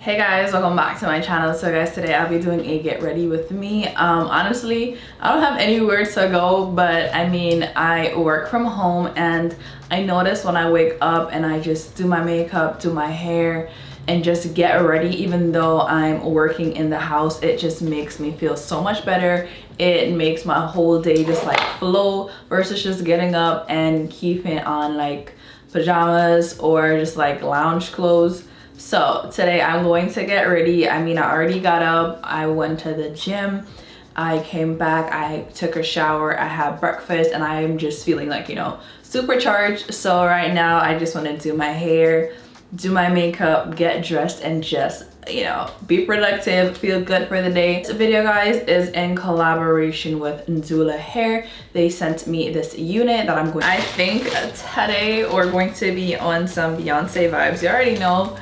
Hey guys, welcome back to my channel. So guys, today I'll be doing a get ready with me. Honestly, I don't have anywhere to go, but I mean, I work from home and I notice when I wake up and I just do my makeup, do my hair, and just get ready, even though I'm working in the house, it just makes me feel so much better. It makes my whole day just like flow versus just getting up and keeping on like pajamas or just like lounge clothes. So today I'm going to get ready. I mean, I already got up, I went to the gym, I came back, I took a shower, I had breakfast, and I'm just feeling like, you know, supercharged. So right now I just want to do my hair, do my makeup, get dressed, and just, you know, be productive, feel good for the day. This video, guys, is in collaboration with Nadulahair. They sent me this unit that I'm going, I think today we're going to be on some Beyonce vibes. You already know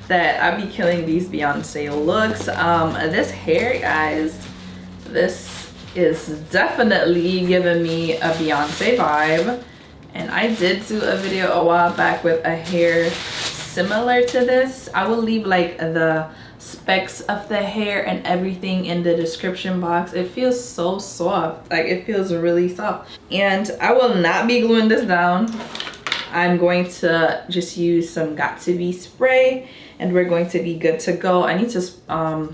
that I be killing these Beyonce looks. This hair, guys, this is definitely giving me a Beyonce vibe. And I did do a video a while back with a hair similar to this. I will leave like the specs of the hair and everything in the description box. It feels so soft, like it feels really soft. And I will not be gluing this down. I'm going to just use some got2b spray and we're going to be good to go. I need to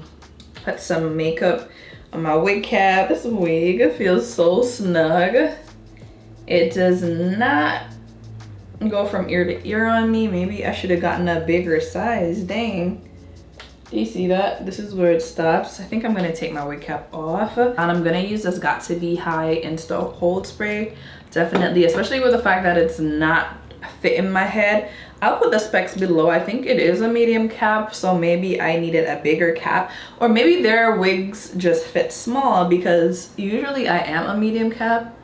put some makeup on my wig cap. This wig feels so snug. It does not go from ear to ear on me. Maybe I should have gotten a bigger size. Dang. Do you see that? This is where it stops. I think I'm gonna take my wig cap off. And I'm gonna use this got2b high install hold spray. Definitely, especially with the fact that it's not fitting my head. I'll put the specs below. I think it is a medium cap, so maybe I needed a bigger cap, or maybe their wigs just fit small because usually I am a medium cap.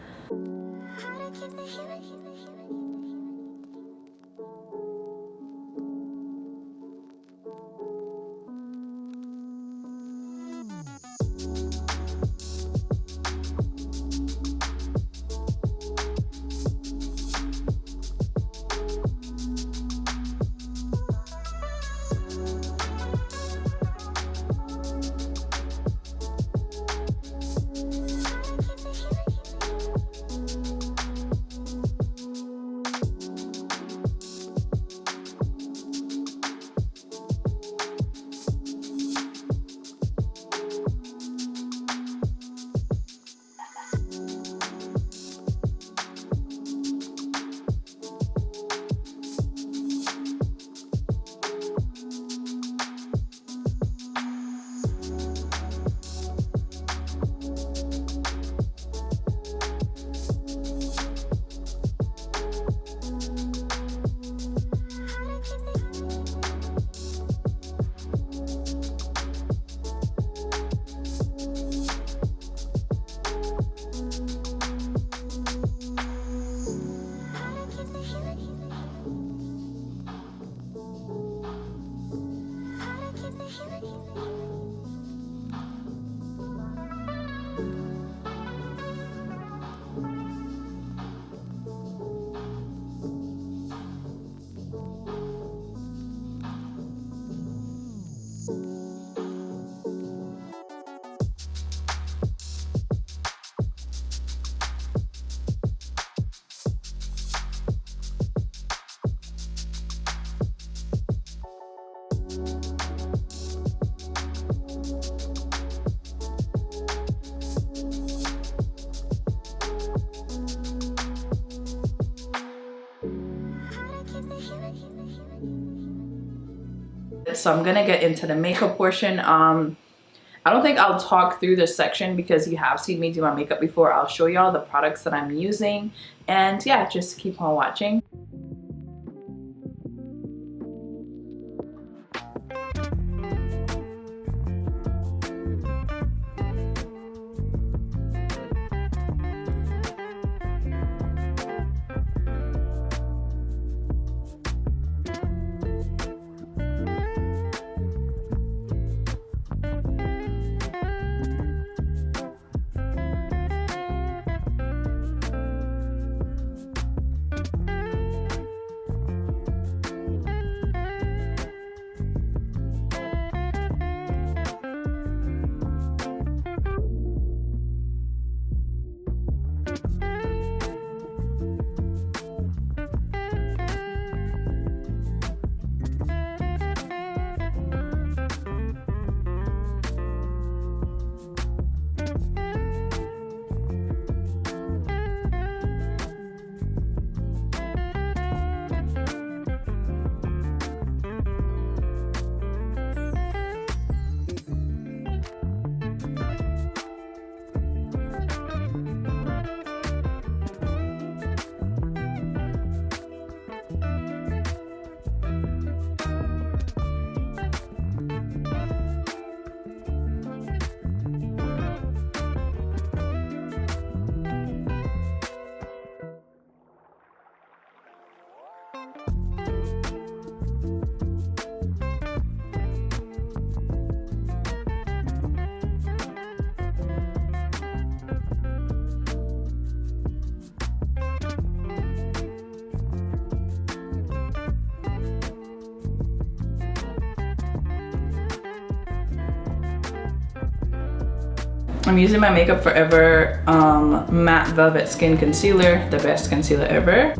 So I'm gonna get into the makeup portion. I don't think I'll talk through this section because you have seen me do my makeup before. I'll show y'all the products that I'm using, and yeah, just keep on watching. I'm using my Makeup Forever Matte Velvet Skin Concealer, the best concealer ever.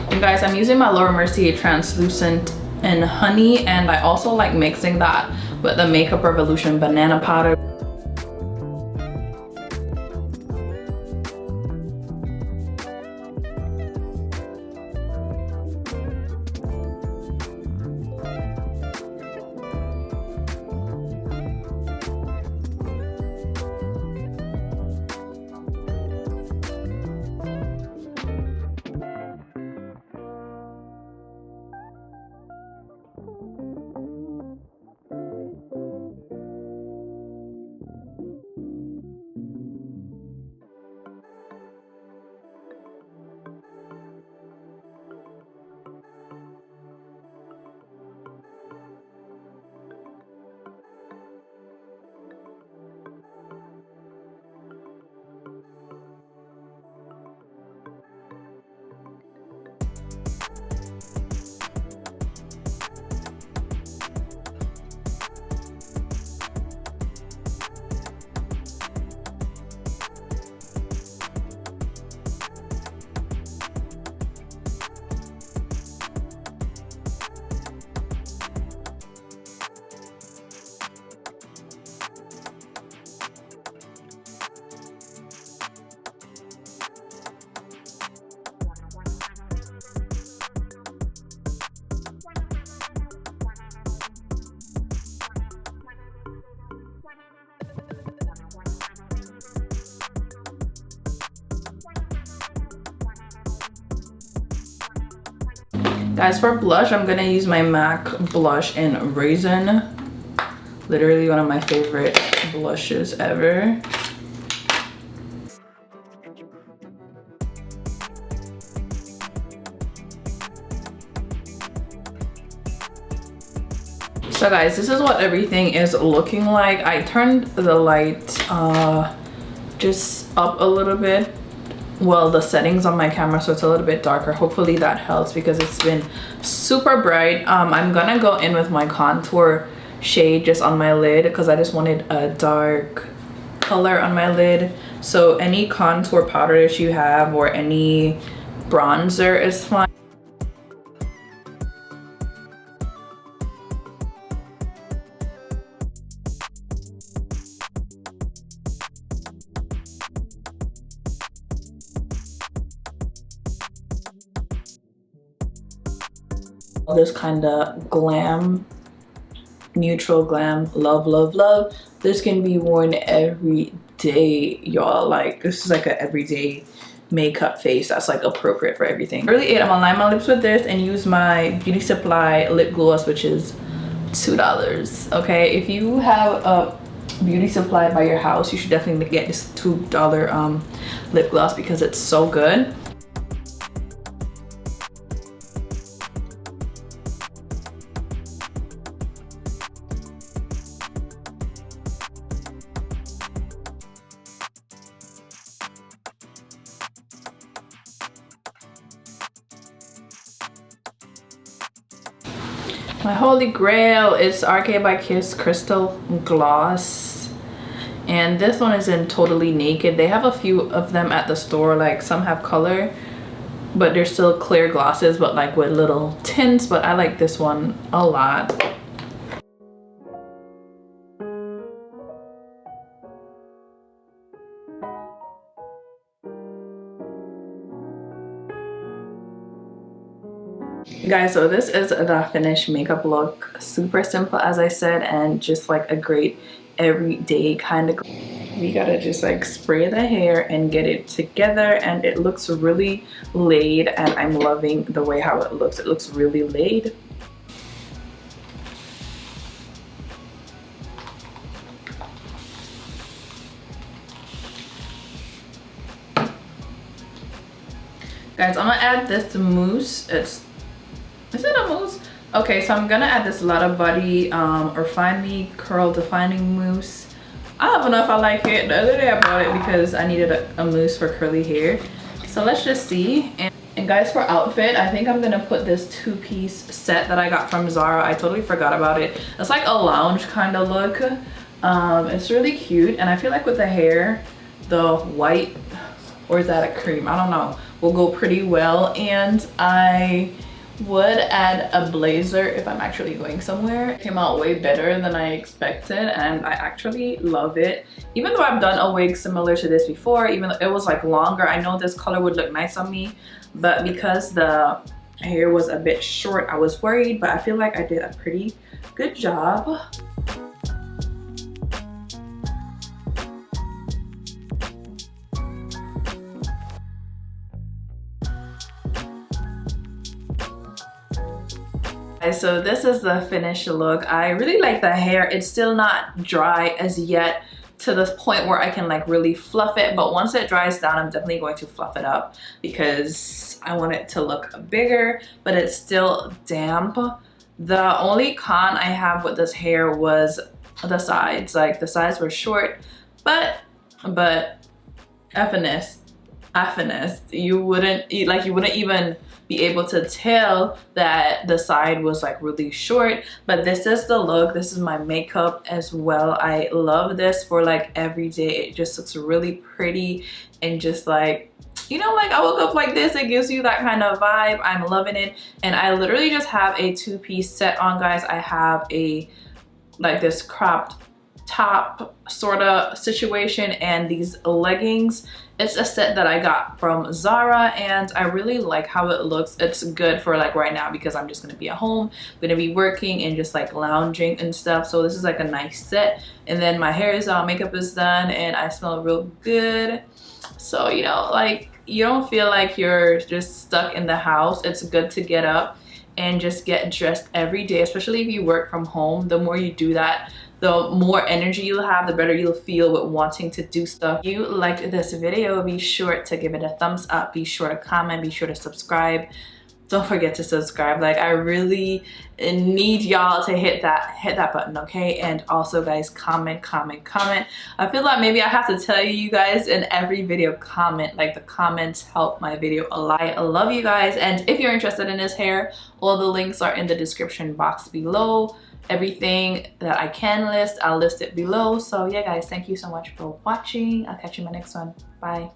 And guys, I'm using my Laura Mercier translucent in honey, and I also like mixing that with the Makeup Revolution banana powder. Guys, for blush, I'm gonna use my MAC blush in Raisin. Literally one of my favorite blushes ever. So guys, this is what everything is looking like. I turned the light just up a little bit, well, the settings on my camera, so it's a little bit darker. Hopefully that helps because it's been super bright. I'm gonna go in with my contour shade just on my lid because I just wanted a dark color on my lid. So any contour powder that you have or any bronzer is fine. This kind of glam, neutral glam, love, love, love. This can be worn every day, y'all. Like, this is like an everyday makeup face that's like appropriate for everything. Really, I'm gonna line my lips with this and use my Beauty Supply lip gloss, which is $2. Okay, if you have a Beauty Supply by your house, you should definitely get this $2 lip gloss because it's so good. My holy grail is RK by Kiss Crystal Gloss, and this one is in Totally Naked. They have a few of them at the store, like some have color but they're still clear glosses but like with little tints, but I like this one a lot. Guys, so this is the finished makeup look. Super simple, as I said, and just like a great everyday kind of we gotta just like spray the hair and get it together, and it looks really laid, and I'm loving the way how it looks. It looks really laid. Guys, I'm gonna add this mousse. Is it a mousse? Okay, so I'm gonna add this Lotta Body or Find Me Curl Defining Mousse. I don't know if I like it. The other day I bought it because I needed a mousse for curly hair. So let's just see. And guys, for outfit, I think I'm gonna put this two-piece set that I got from Zara. I totally forgot about it. It's like a lounge kind of look. It's really cute, and I feel like with the hair, the white, or is that a cream? I don't know, will go pretty well. And I would add a blazer if I'm actually going somewhere. It came out way better than I expected, and I actually love it. Even though I've done a wig similar to this before, even though it was like longer, I know this color would look nice on me, but because the hair was a bit short, I was worried, but I feel like I did a pretty good job. So this is the finished look. I really like the hair. It's still not dry as yet to the point where I can like really fluff it, but once it dries down, I'm definitely going to fluff it up because I want it to look bigger, but it's still damp. The only con I have with this hair was the sides. Like the sides were short, but FNS, you wouldn't even be able to tell that the side was like really short. But this is the look. This is my makeup as well. I love this for like every day. It just looks really pretty, and just like, you know, like I woke up like this, it gives you that kind of vibe. I'm loving it. And I literally just have a two-piece set on, guys. I have a like this cropped top sort of situation and these leggings. It's a set that I got from Zara, and I really like how it looks. It's good for like right now because I'm just gonna be at home, gonna be working and just like lounging and stuff. So this is like a nice set. And then my hair is on, makeup is done, and I smell real good. So, you know, like you don't feel like you're just stuck in the house. It's good to get up and just get dressed every day, especially if you work from home. The more you do that, the more energy you'll have, the better you'll feel with wanting to do stuff. If you liked this video, be sure to give it a thumbs up, be sure to comment, be sure to subscribe. Don't forget to subscribe. Like I really need y'all to hit that button, okay? And also, guys, comment. I feel like maybe I have to tell you guys in every video, comment. Like the comments help my video a lot. I love you guys, and if you're interested in this hair, all the links are in the description box below. Everything that I can list, I'll list it below. So yeah, guys, thank you so much for watching. I'll catch you in my next one. Bye.